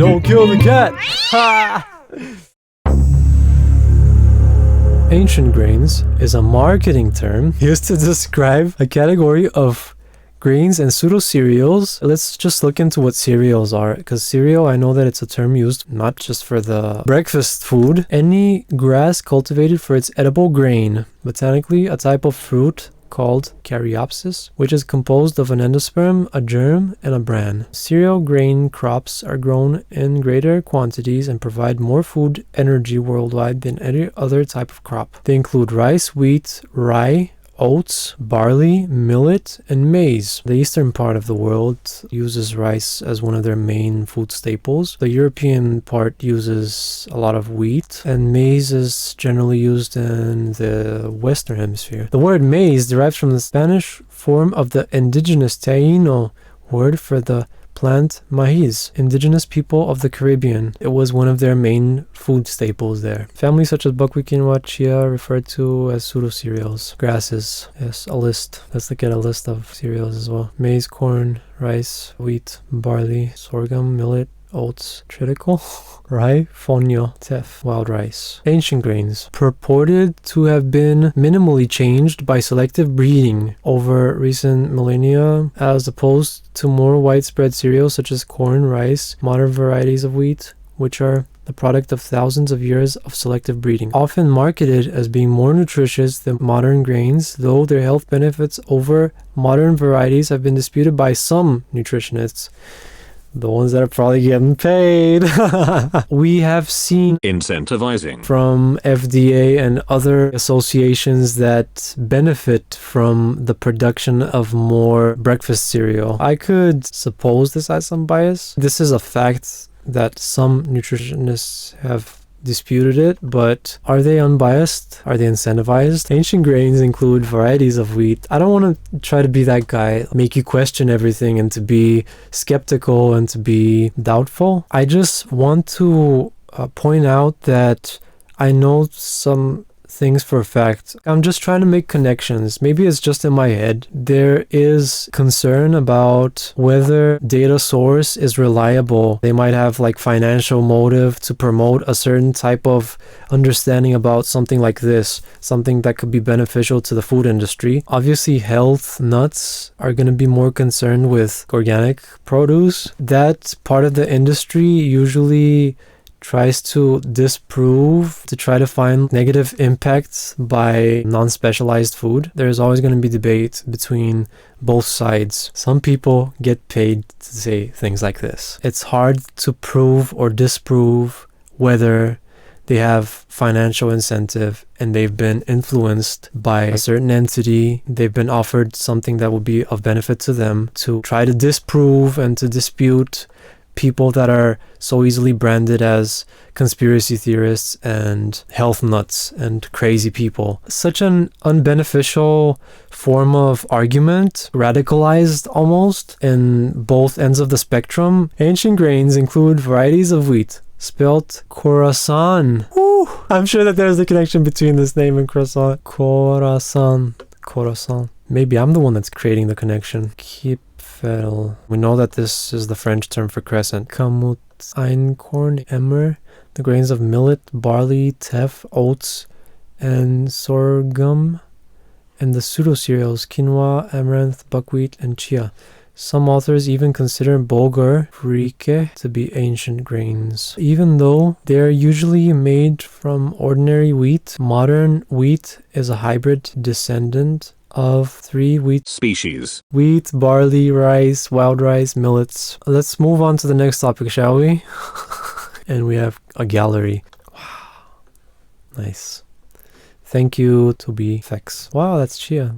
Don't kill the cat! Ha! Ancient grains is a marketing term used to describe a category of grains and pseudo-cereals. Let's just look into what cereals are, because cereal, I know that it's a term used not just for the breakfast food. Any grass cultivated for its edible grain, botanically a type of fruit called Caryopsis, which is composed of an endosperm, a germ, and a bran. Cereal grain crops are grown in greater quantities and provide more food energy worldwide than any other type of crop. They include rice, wheat, rye, oats, barley, millet, and maize. The eastern part of the world uses rice as one of their main food staples. The European part uses a lot of wheat, and maize is generally used in the Western Hemisphere. The word maize derives from the Spanish form of the indigenous Taino word for the plant maíz. Indigenous people of the Caribbean. It was one of their main food staples there. Families such as buckwheat, quinoa, chia referred to as pseudo-cereals. Grasses. Yes, a list. Let's look at a list of cereals as well. Maize, corn, rice, wheat, barley, sorghum, millet, oats, triticale, rye, fonio, teff, wild rice. Ancient grains, purported to have been minimally changed by selective breeding over recent millennia, as opposed to more widespread cereals such as corn, rice, modern varieties of wheat, which are the product of thousands of years of selective breeding. Often marketed as being more nutritious than modern grains, though their health benefits over modern varieties have been disputed by some nutritionists. The ones that are probably getting paid. We have seen incentivizing from FDA and other associations that benefit from the production of more breakfast cereal. I could suppose this has some bias. This is a fact that some nutritionists have disputed it, but are they unbiased? Are they incentivized? Ancient grains include varieties of wheat. I don't want to try to be that guy, make you question everything and to be skeptical and to be doubtful. I just want to point out that I know some things for a fact. I'm just trying to make connections. Maybe it's just in my head. There is concern about whether data source is reliable. They might have like financial motive to promote a certain type of understanding about something like this, something that could be beneficial to the food industry. Obviously, health nuts are going to be more concerned with organic produce. That part of the industry usually tries to disprove, to try to find negative impacts by non-specialized food. There's always going to be debate between both sides. Some people get paid to say things like this. It's hard to prove or disprove whether they have financial incentive and they've been influenced by a certain entity. They've been offered something that will be of benefit to them, to try to disprove and to dispute people that are so easily branded as conspiracy theorists and health nuts and crazy people. Such an unbeneficial form of argument, radicalized almost in both ends of the spectrum. Ancient grains include varieties of wheat, spelt Khorasan. Woo! I'm sure that there's a connection between this name and croissant. Khorasan. Maybe I'm the one that's creating the connection. We know that this is the French term for crescent. Kamut, einkorn, emmer, the grains of millet, barley, teff, oats, and sorghum, and the pseudo-cereals, quinoa, amaranth, buckwheat, and chia. Some authors even consider bulgur, frike, to be ancient grains. Even though they are usually made from ordinary wheat, modern wheat is a hybrid descendant of 3 wheat species: wheat, barley, rice, wild rice, millets. Let's move on to the next topic, shall we? And we have a gallery. Wow. Nice. Thank you, Toby Fex. Wow, that's chia.